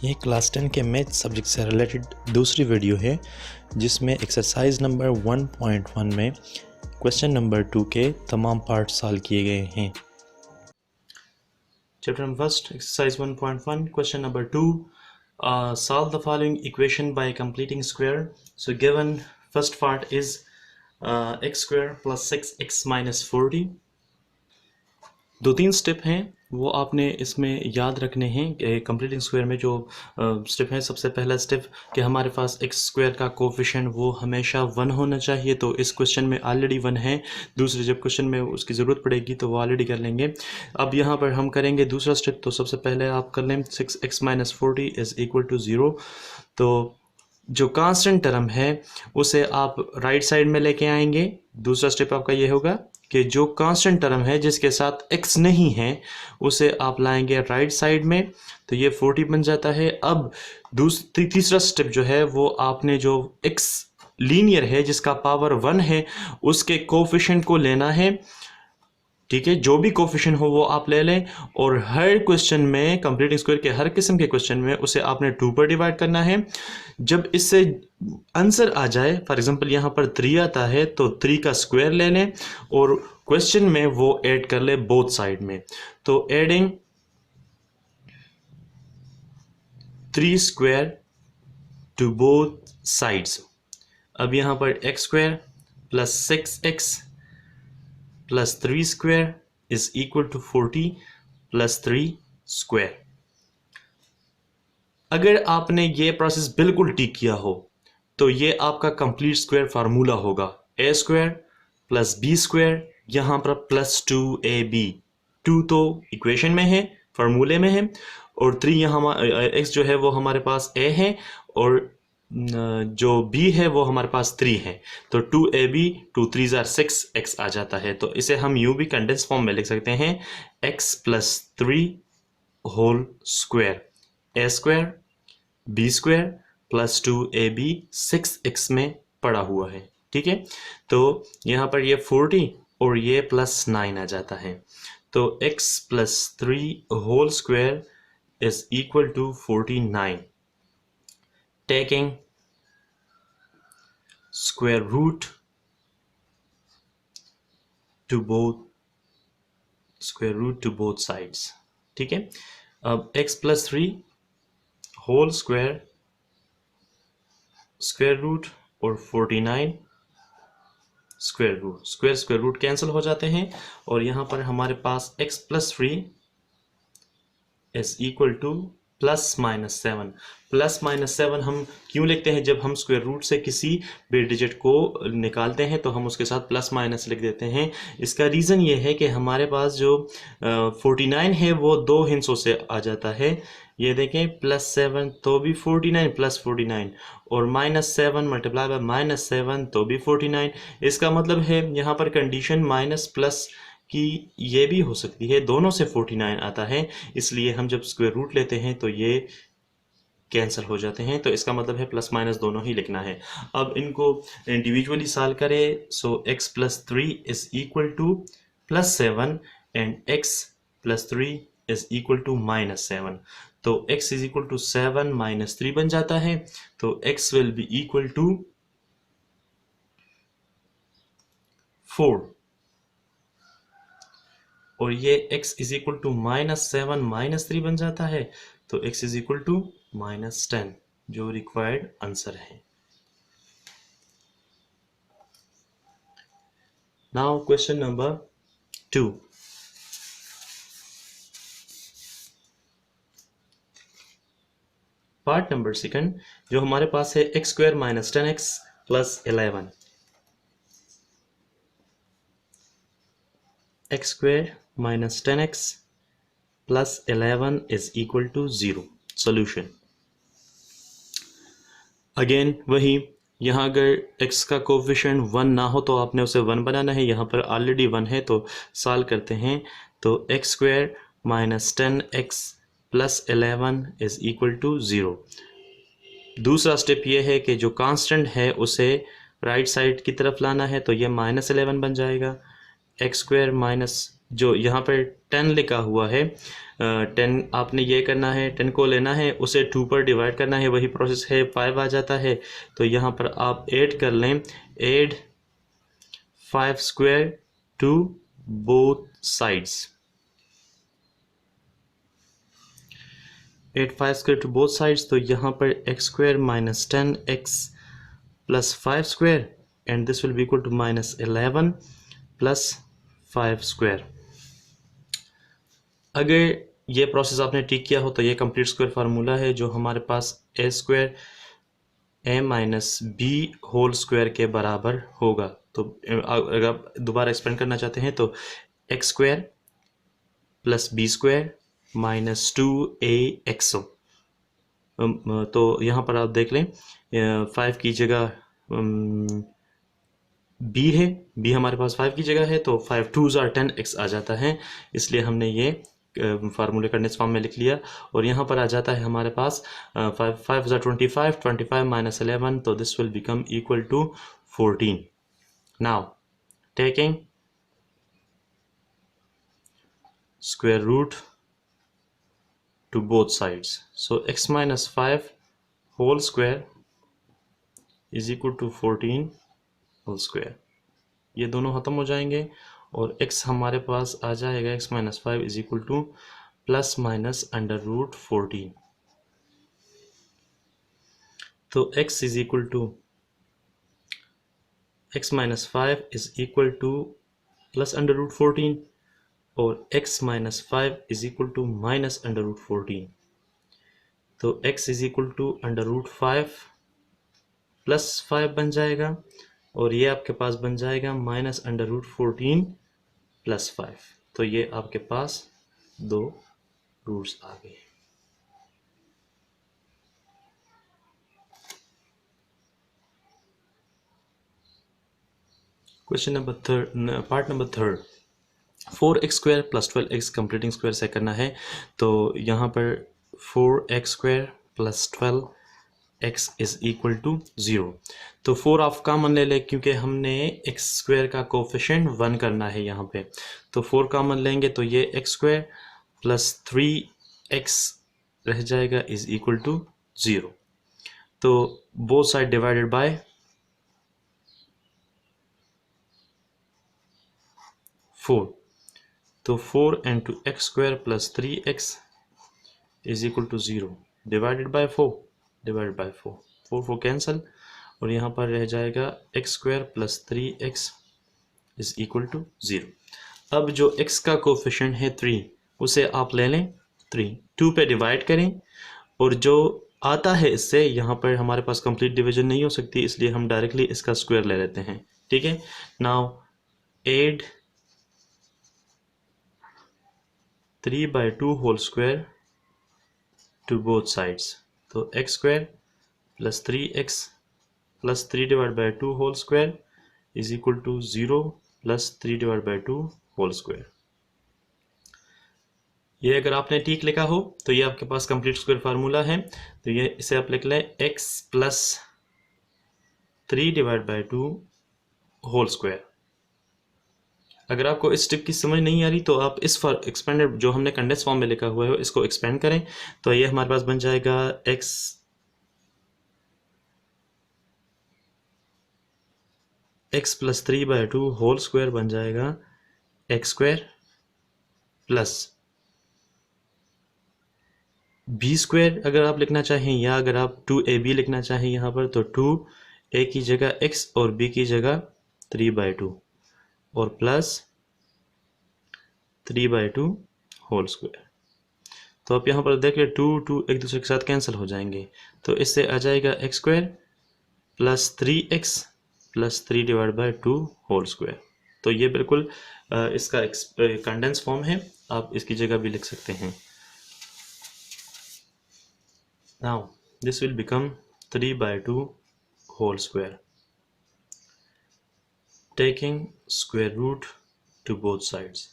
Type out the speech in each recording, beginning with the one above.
ये क्लास 10 के math subject से रिलेटेड दूसरी वीडियो है जिसमें एक्सरसाइज नंबर 1.1 में क्वेश्चन नंबर 2 के तमाम पार्ट सॉल्व किए गए हैं। Chapter number first exercise 1.1 question number 2 solve the following equation by completing square. So given first part is x square plus 6x minus 40। दो तीन स्टेप हैं वो आपने इसमें याद रखने हैं। कंप्लीटिंग स्क्वायर में जो स्टेप है, सबसे पहला स्टेप कि हमारे पास एक्स स्क्वायर का कोफिशिएंट वो हमेशा 1 होना चाहिए, तो इस क्वेश्चन में ऑलरेडी 1 है। दूसरे जब क्वेश्चन में उसकी ज़रूरत पड़ेगी तो वो ऑलरेडी कर लेंगे। अब यहाँ पर हम करेंगे दूसरा स्टेप। तो सबसे पहले आप कर लें 6x - 40 इज़ इक्वल टू 0। तो जो कांस्टेंट टर्म है उसे आप राइट साइड में लेके आएंगे। दूसरा स्टेप आपका ये होगा कि जो कांस्टेंट टर्म है जिसके साथ x नहीं है उसे आप लाएंगे राइट साइड में, तो ये 40 बन जाता है। अब तीसरा स्टेप जो है वो आपने जो x लीनियर है जिसका पावर 1 है उसके कोफिशिएंट को लेना है। ठीक है, जो भी कोफिशिएंट हो वो आप ले लें और हर क्वेश्चन में कंप्लीटिंग स्क्वायर के हर किस्म के क्वेश्चन में उसे आपने 2 पर डिवाइड करना है। जब इससे आंसर आ जाए, फॉर एग्जांपल यहाँ पर 3 आता है तो 3 का स्क्वायर ले लें और क्वेश्चन में वो ऐड कर ले बोथ साइड में। तो adding 3 square to both sides. अब यहाँ पर x square plus 6x plus 3 square is equal to 40 plus 3 square. अगर आपने ये प्रोसेस बिल्कुल ठीक किया हो तो ये आपका कंप्लीट स्क्वायर फार्मूला होगा। ए स्क्वायर प्लस बी स्क्वायर, यहाँ पर प्लस 2ab। 2 तो इक्वेशन में है, फार्मूले में है, और 3 यहाँ एक्स जो है वो हमारे पास a है और जो b है वो हमारे पास 3 है। तो 2ab 2 3 = 6x आ जाता है। तो इसे हम यूं भी कंडेंस फॉर्म में लिख सकते हैं x plus 3 whole square. A square B square plus 2ab 6x में पड़ा हुआ है। ठीक है, तो यहाँ पर ये 40 और ये प्लस 9 आ जाता है। तो x plus 3 whole square is equal to 49। Taking square root to both sides। ठीक है, अब x plus 3 whole square square root और 49 स्क्वायर रूट कैंसिल हो जाते हैं और यहाँ पर हमारे पास x plus 3 is equal to plus minus 7। Plus minus 7 हम क्यों लिखते हैं? जब हम स्क्वायर रूट से किसी भी डिजिट को निकालते हैं तो हम उसके साथ प्लस माइनस लिख देते हैं। इसका रीज़न ये है कि हमारे पास जो 49 है वो 2 हिस्सों से आ जाता है। ये देखें, प्लस 7 तो भी 49 प्लस 49 और माइनस 7 मल्टीप्लाई बाय माइनस 7 तो भी 49। इसका मतलब है यहाँ पर कंडीशन माइनस प्लस कि ये भी हो सकती है, दोनों से 49 आता है, इसलिए हम जब स्क्वायर रूट लेते हैं तो ये कैंसिल हो जाते हैं। तो इसका मतलब है प्लस माइनस दोनों ही लिखना है। अब इनको इंडिविजुअली सॉल्व करें। So x plus 3 is equal to plus 7 and x plus 3 is equal to minus 7। तो x is equal to 7 minus 3 बन जाता है। तो x will be equal to 4 और ये x is equal to minus 7 minus 3 बन जाता है। तो x is equal to minus 10 जो रिक्वायर्ड आंसर है। Now question number 2। Part number second जो हमारे पास है x square minus 10x plus 11। x square minus 10x plus 11 is equal to 0। Solution again वही, यहाँ अगर x का कोफिशिएंट 1 ना हो तो आपने उसे 1 बनाना है। यहाँ पर ऑलरेडी 1 है तो सॉल्व करते हैं। तो x square minus 10x plus 11 is equal to 0। दूसरा स्टेप ये है कि जो कांस्टेंट है उसे राइट साइड की तरफ लाना है, तो ये माइनस 11 बन जाएगा। एक्स स्क्वायर माइनस जो यहाँ पर 10 लिखा हुआ है, 10 आपने ये करना है, 10 को लेना है, उसे 2 पर डिवाइड करना है, वही प्रोसेस है, 5 आ जाता है। तो यहाँ पर आप ऐड कर लें, add 5 square to both sides, add 5 square to both sides. तो यहाँ पर x square minus 10 x plus 5 square and this will be equal to minus 11 plus 5 square. अगर ये प्रोसेस आपने ठीक किया हो तो ये कंप्लीट स्क्वायर फार्मूला है, जो हमारे पास ए स्क्वायर ए माइनस बी होल स्क्वायर के बराबर होगा। तो अगर आप दोबारा एक्सपेंड करना चाहते हैं तो x square plus B square minus 2ax। तो यहाँ पर आप देख लें, 5 की जगह बी है, बी हमारे पास 5 की जगह है, तो 5 2s are 10x आ जाता है, इसलिए हमने ये फार्मूले कंडेंस फॉर्म में लिख लिया। और यहाँ पर आ जाता है हमारे पास 5 5 25 25 माइनस 11, तो this will become equal to 14। Now taking square root to both sides, so x minus 5 whole square is equal to 14 whole square। ये दोनों ख़त्म हो जाएंगे और x हमारे पास आ जाएगा x minus 5 is equal to plus minus under root 14। तो x is equal to x minus 5 is equal to plus under root 14 और x minus 5 is equal to minus under root 14। तो x is equal to under root 5 plus 5 बन जाएगा और ये आपके पास बन जाएगा माइनस अंडर रूट 14 प्लस 5। तो ये आपके पास दो रूट्स आ गए। Question number third, part number third, 4x square plus 12x completing square से करना है। तो यहाँ पर 4x square plus 12x is equal to 0। तो 4 आप कॉमन ले लें क्योंकि हमने x स्क्वायर का कोफिशिएंट 1 करना है यहाँ पे। तो 4 कॉमन लेंगे तो ये x स्क्वायर प्लस 3x रह जाएगा इज इक्वल टू 0। तो बोथ साइड डिवाइडेड बाय 4। तो 4 into x square plus 3x is equal to 0 divided by 4, divided by 4, 4 4 cancel और यहाँ पर रह जाएगा x square plus 3x is equal to 0। अब जो x का कोफिशिएंट है 3 उसे आप ले लें 3, 2 पे डिवाइड करें और जो आता है इससे यहाँ पर हमारे पास कंप्लीट डिवीजन नहीं हो सकती, इसलिए हम डायरेक्टली इसका स्क्वायर ले लेते हैं। ठीक है, now add 3/2 whole square to both sides. तो x square plus 3x plus 3 divide by 2 whole square is equal to 0 plus 3 divide by 2 whole square. ये अगर आपने ठीक लिखा हो तो ये आपके पास कंप्लीट स्क्वायर फार्मूला है। तो ये इसे आप लिख लें x plus 3 divide by 2 whole square. अगर आपको इस स्टेप की समझ नहीं आ रही तो आप इस एक्सपेंडेड जो हमने कंडेंस फॉर्म में लिखा हुआ है इसको एक्सपेंड करें। तो ये हमारे पास बन जाएगा x प्लस 3/2 होल स्क्वायर बन जाएगा x square plus B square अगर आप लिखना चाहें, या अगर आप 2ab लिखना चाहें यहाँ पर तो 2a की जगह x और b की जगह 3/2 और प्लस 3/2 होल स्क्वायर। तो आप यहाँ पर देख लें 2 2 एक दूसरे के साथ कैंसिल हो जाएंगे। तो इससे आ जाएगा x square plus 3x plus 3 divide by 2 whole square. तो ये बिल्कुल इसका कंडेंस फॉर्म है, आप इसकी जगह भी लिख सकते हैं। Now this will become 3/2 whole square, taking square root to both sides.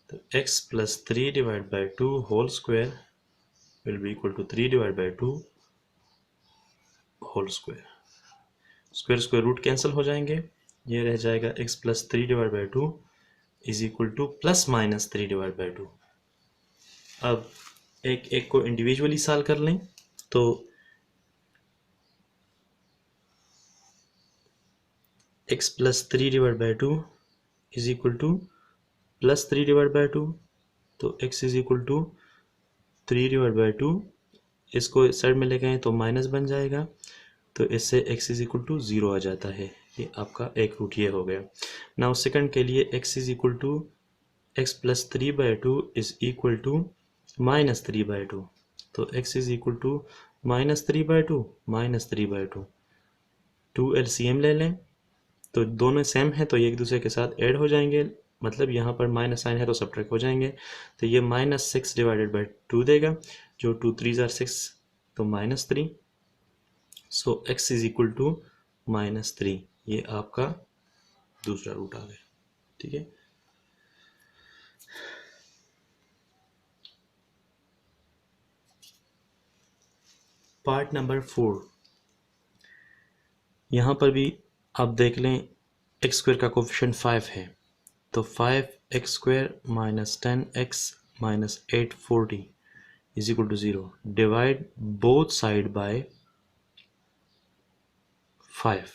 So x plus 3 divided by 2 whole square will be equal to 3 divided by 2 whole square. Square square root cancel हो जाएंगे, ये रह जाएगा x plus 3 divided by 2 is equal to plus minus 3 divide by 2। अब एक एक को individually solve कर लें तो x plus 3 divide by 2 is equal to plus 3 divide by 2, तो x is equal to 3 divide by 2, इसको साइड में लेके आए तो माइनस बन जाएगा, तो इससे x इज इक्वल टू 0 आ जाता है। ये आपका एक रूट ये हो गया। नाउ सेकंड के लिए x is equal to x plus 3 by 2 is equal to minus 3 by 2, तो x is equal to minus 3 by 2 minus 3 by 2। 2 LCM ले लें तो दोनों सेम है तो ये एक दूसरे के साथ ऐड हो जाएंगे, मतलब यहाँ पर माइनस साइन है तो सब्ट्रैक्ट हो जाएंगे, तो ये माइनस 6 डिवाइडेड बाई 2 देगा, जो 2 3 ज़ार 6 तो minus 3, so x is equal to minus 3। ये आपका दूसरा रूट आ गया। ठीक है, पार्ट नंबर 4, यहाँ पर भी आप देख लें एक्स स्क्वायर का कोफिशिएंट 5 है, तो 5x स्क्वायर minus 10x minus 840 is equal to 0। Divide both side by 5,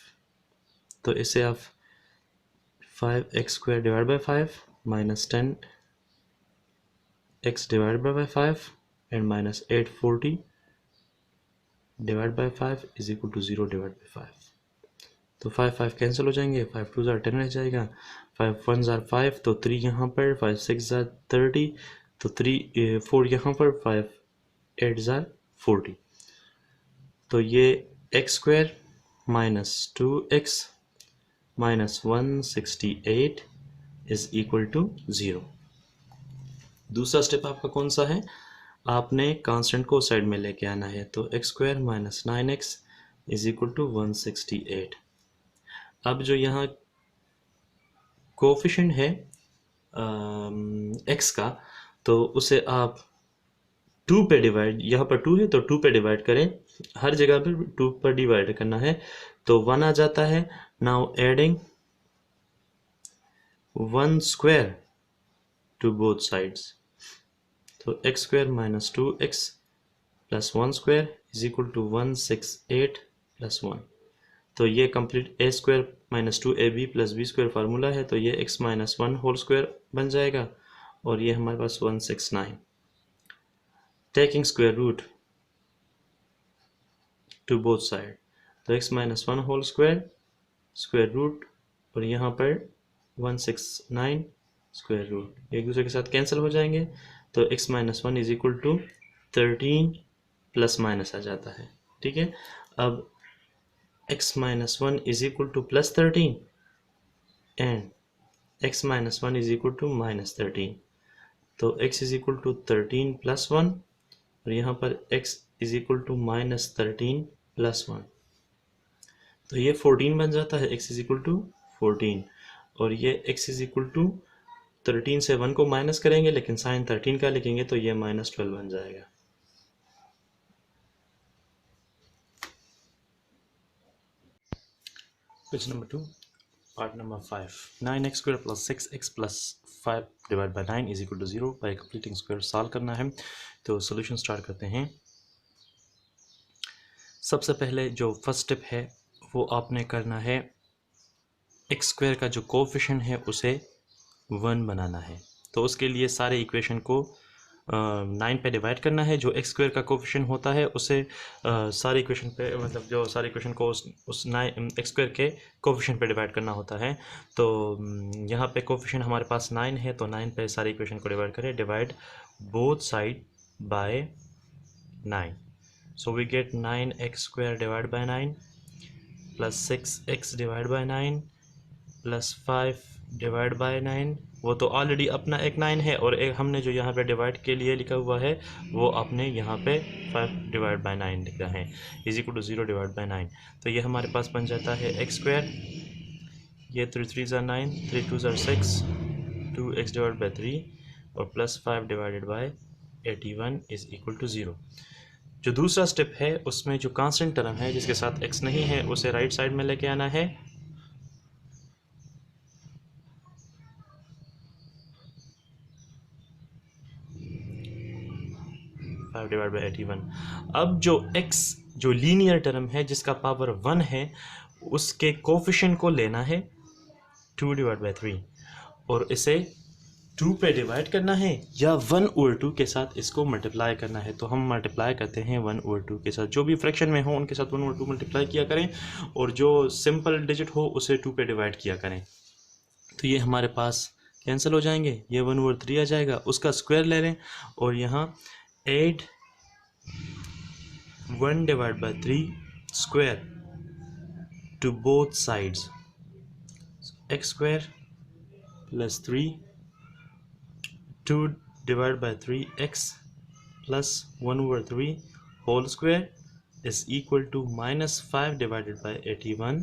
तो इसे आप 5x स्क्वायर divide by 5 minus 10x divide by 5 and minus 840 divide by 5 is equal to 0 divide by 5, तो 5 5 कैंसिल हो जाएंगे, 5 2 ज़ार 10 रह जाएगा, 5 1 ज़ार 5 तो 3 यहाँ पर, 5 6 ज़ार 30 तो 3 4 यहाँ पर, 5 8 ज़ार 40, तो ये x square minus 2x minus 168 is equal to 0। दूसरा स्टेप आपका कौन सा है, आपने कांस्टेंट को साइड में लेके आना है, तो x square minus 9x is equal to 168। अब जो यहाँ कोफिशिएंट है x का, तो उसे आप 2 पे डिवाइड, यहाँ पर 2 है तो 2 पे डिवाइड करें, हर जगह पर 2 पर डिवाइड करना है, तो 1 आ जाता है। Now adding 1 square to both sides, तो x square minus 2x plus 1 square is equal to 168 plus 1, तो ये complete a square minus 2ab plus b square formula है, तो ये x माइनस 1 होल स्क्वायर बन जाएगा, और ये हमारे पास 169। Taking square root to both side, तो x minus 1 whole square square root, और यहाँ पर 169 स्क्वायर रूट, एक दूसरे के साथ कैंसिल हो जाएंगे, तो x minus 1 is equal to 13 plus minus आ जाता है। ठीक है, अब x minus 1 is equal to plus 13 and x minus 1 is equal to minus 13, तो x is equal to 13 plus 1, और यहाँ पर x is equal to minus 13 plus 1, तो ये 14 बन जाता है, x इज इक्वल टू 14, और ये x इज इक्वल टू 13 से 1 को माइनस करेंगे, लेकिन साइन 13 का लिखेंगे तो ये माइनस 12 बन जाएगा। Page number 2, part number 5, 9x square plus 6x plus 5 divide by 9 is equal to 0 by completing square solve करना है। तो सोल्यूशन स्टार्ट करते हैं। सबसे पहले जो फर्स्ट स्टेप है वो आपने करना है, एक्स स्क्वायर का जो कोफिशिएंट है उसे 1 बनाना है, तो उसके लिए सारे इक्वेशन को 9 पे डिवाइड करना है। जो एक्स स्क्वायर का कोफिशिएंट होता है उसे सारे इक्वेशन पे, मतलब जो सारे इक्वेशन को उस 9 एक्स स्क्वायर के कोफिशिएंट पे डिवाइड करना होता है। तो यहाँ पे कोफिशिएंट हमारे पास 9 है, तो 9 पे सारे इक्वेशन को डिवाइड करें, divide both side by 9, so we get 9x square divide by 9 plus 6x divide by 9 plus 5 divide by 9, वो तो ऑलरेडी अपना एक 9 है, और एक हमने जो यहाँ पे डिवाइड के लिए लिखा हुआ है वो आपने यहाँ पे 5 डिवाइड बाय 9 लिखा है, is equal to 0 divide by 9, तो ये हमारे पास बन जाता है एक्स स्क्वायर, ये 3 3 ज़ार 9, 3 2 ज़ार 6, 2x डिवाइड बाई 3 और plus 5 divided by 81 is equal to 0। जो दूसरा स्टेप है उसमें जो कांस्टेंट टर्म है जिसके साथ x नहीं है उसे राइट साइड में लेके आना है, डिवाइड बाई 81। अब जो x जो लीनियर टर्म है जिसका पावर 1 है उसके कोफिशिएंट को लेना है 2 डिवाइड बाई 3 और इसे 2 पे डिवाइड करना है या 1/2 के साथ इसको मल्टीप्लाई करना है। तो हम मल्टीप्लाई करते हैं 1/2 के साथ, जो भी फ्रैक्शन में हो उनके साथ 1/2 मल्टीप्लाई किया करें और जो सिंपल डिजिट हो उसे 2 पे डिवाइड किया करें। तो ये हमारे पास कैंसिल हो जाएंगे, ये 1/3 आ जाएगा, उसका स्क्वायर ले लें और यहाँ add 1 divide by 3 square to both sides, x square plus 3 2 divided by 3x plus 1/3 whole square is equal to minus 5 divided by 81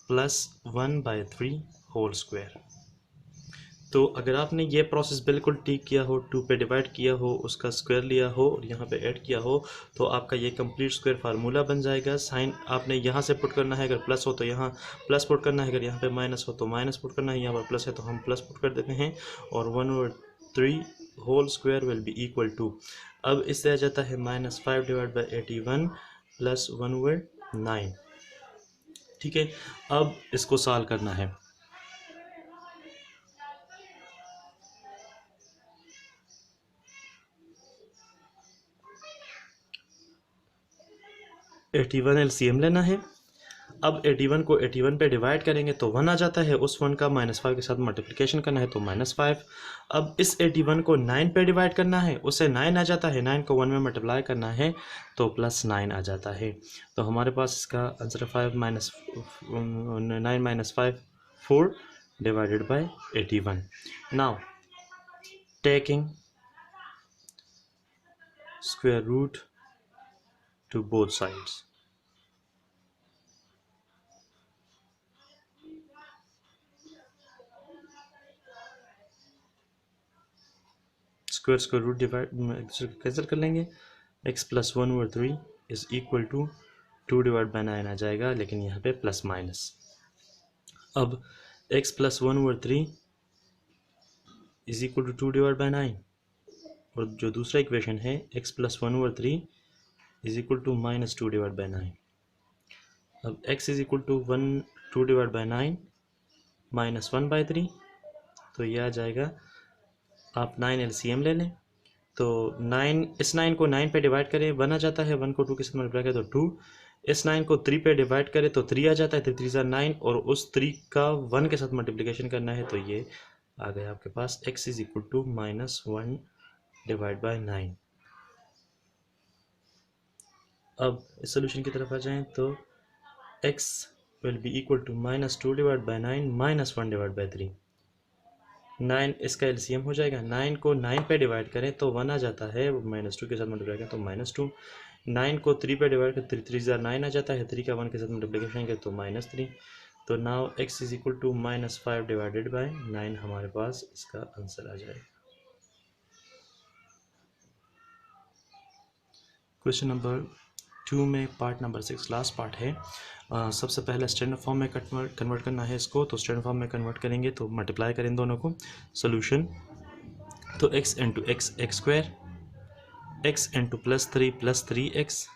plus 1/3 whole square। तो अगर आपने ये प्रोसेस बिल्कुल ठीक किया हो, 2 पे डिवाइड किया हो, उसका स्क्वायर लिया हो और यहाँ पे ऐड किया हो तो आपका ये कंप्लीट स्क्वायर फार्मूला बन जाएगा। साइन आपने यहाँ से पुट करना है, अगर प्लस हो तो यहाँ प्लस पुट करना है, अगर यहाँ पे माइनस हो तो माइनस पुट करना है, यहाँ पर प्लस है तो हम प्लस पुट कर देते हैं और 1/3 whole square will be equal to, अब इससे आ जाता है माइनस 5 डिवाइड बाई 81 प्लस 1/9। ठीक है, अब इसको सॉल्व करना है। एटी-1 एलसीएम लेना है। अब 81 को 81 पे डिवाइड करेंगे तो 1 आ जाता है, उस 1 का -5 के साथ मल्टीप्लिकेशन करना है तो -5। अब इस 81 को 9 पे डिवाइड करना है, उससे 9 आ जाता है, 9 को 1 में मल्टीप्लाई करना है तो +9 आ जाता है। तो हमारे पास इसका answer 9 - 5 4 divided by 81। Now taking square root to both sides, square root divide cancel कर लेंगे, x plus 1/3 is equal to 2 divide by 9 आ जाएगा, लेकिन यहाँ पे प्लस माइनस। अब x plus 1/3 is equal to 2 divide by 9 और जो दूसरा इक्वेशन है x plus 1/3 is equal to -2 divide by 9। अब x is equal to 2 divide by 9 -1/3, तो यह आ जाएगा, आप 9 एलसीएम ले लें तो 9, इस 9 को 9 पे डिवाइड करें 1 आ जाता है, 1 को 2 के साथ मल्टीप्लाई करें तो 2, इस 9 को 3 पे डिवाइड करें तो 3 आ जाता है, 3 3 9 और उस 3 का 1 के साथ मल्टीप्लिकेशन करना है तो ये आ गया आपके पास x is equal to -1 divide by 9। अब इस सोल्यूशन की तरफ आ जाएं तो x will be equal to -2 divide by 9 -1 divide by 3। 9 इसका एलसीएम हो जाएगा, 9 को 9 पे डिवाइड करें तो 1 आ जाता है, -2 के साथ मल्टीप्लाई करें तो -2, 9 को 3 पे डिवाइड करें 3 9 आ जाता है, 3 का 1 के साथ मल्टीप्लिकेशन करें तो -3। तो now x is equal to -5 divided by 9 हमारे पास इसका आंसर आ जाएगा। क्वेश्चन नंबर 2 में पार्ट नंबर 6 लास्ट पार्ट है। सबसे पहले स्टैंडर्ड फॉर्म में कन्वर्ट करना है इसको, तो स्टैंडर्ड फॉर्म में कन्वर्ट करेंगे तो मल्टीप्लाई करें दोनों को। सोल्यूशन तो x into x x square, x into +3 + 3x,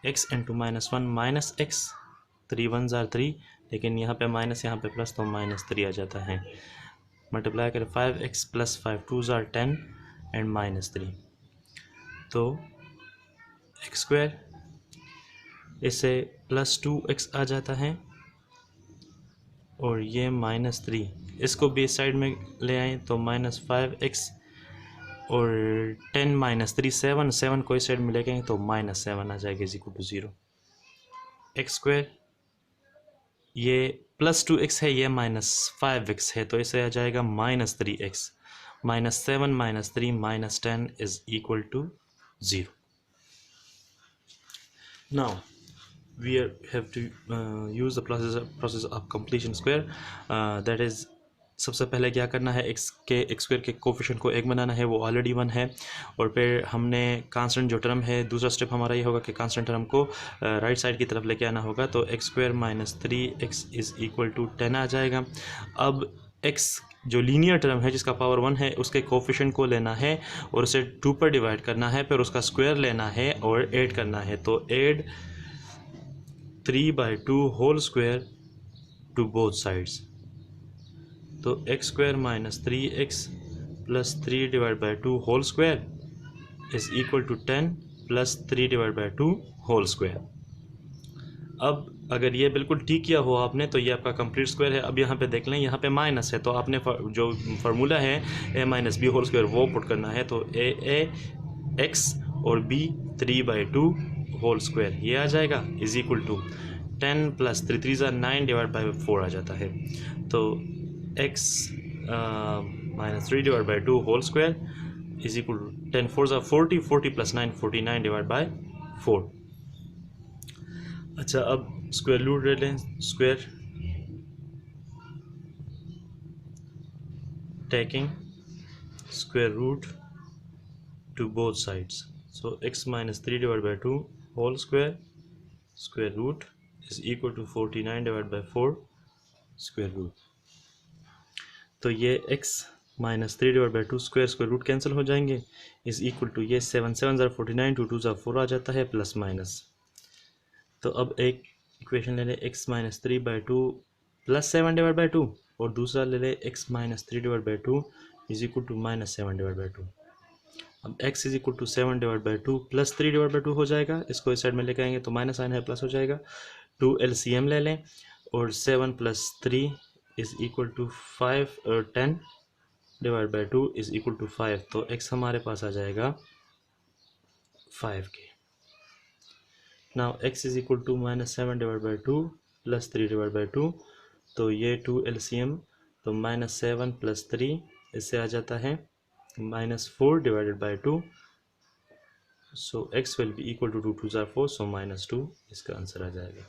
x into -1 -x, 3 1s are 3, लेकिन यहाँ पे माइनस यहाँ पे प्लस तो -3 आ जाता है। मल्टीप्लाई करें 5x + 5 2s are 10 एंड -3, तो एक्स स्क्वायर इससे +2x आ जाता है और ये -3, इसको भी साइड में ले आए तो -5x और 10 -3 7, 7 को इस साइड में लेके आए तो -7 आ जाएगा is equal to 0। X square ये +2x है, ये -5x है, तो इसे आ जाएगा -3x, -7 -3 -10 is equal to 0। Now we have to use the process of completion square, that is सबसे पहले क्या करना है, x स्क्वायर के कोफिशिएंट को 1 बनाना है, वो ऑलरेडी 1 है, और फिर हमने कांस्टेंट जो टर्म है, दूसरा स्टेप हमारा ये होगा कि कांस्टेंट टर्म को राइट साइड की तरफ लेके आना होगा, तो x² - 3x is equal to 10 आ जाएगा। अब x जो लीनियर टर्म है जिसका पावर 1 है उसके कोफिशिएंट को लेना है और उसे 2 पर डिवाइड करना है, फिर उसका स्क्वायर लेना है और ऐड करना है। तो add 3/2 whole square to both sides. तो x square minus 3x plus 3 divide by 2 whole square is equal to 10 plus 3 divide by 2 whole square. अब अगर ये बिल्कुल ठीक किया हो आपने तो ये आपका कंप्लीट स्क्वायर है। अब यहाँ पे देख लें, यहाँ पे माइनस है तो आपने जो फार्मूला है a minus B whole square वो पुट करना है। तो a x और b 3/2 होल स्क्वायर ये आ जाएगा is equal to 10 plus 3 3 9 divide by 4 आ जाता है। तो x minus 3 divide by 2 whole square is equal to 10 4 40 40 plus 9 49 divide by 4। अच्छा, अब स्क्वायर रूट ले लें। Square taking square root to both sides. So x minus 3 divide by 2 whole square square root is equal to 49 divide by 4 square root. तो ये x minus 3 divide by 2 square root cancel हो जाएंगे is equal to ये 7 7 ज़ा 49 2 2 ज़ा 4 आ जाता है प्लस माइनस। तो अब एक इक्वेशन ले लें x minus 3/2 plus 7 divide by 2 और दूसरा ले लें x minus 3 divide by 2 is equal to minus 7 divide by 2। अब x is equal to 7 divide by 2 plus 3 divide by 2 हो जाएगा। इसको इस साइड में लेके आएंगे तो माइनस साइन है प्लस हो जाएगा। 2 LCM ले लें और 7 प्लस 3 इज इक्वल टू 5 और 10 divide by 2 is equal to 5। तो x हमारे पास आ जाएगा 5 के। Now x is equal to minus 7 divide by 2 plus 3 divide by 2। तो ये 2 LCM तो माइनस 7 प्लस 3 इससे आ जाता है minus 4 divided by 2। So x will be equal to 2 2 ज़ा 4 सो माइनस 2 इसका आंसर आ जाएगा।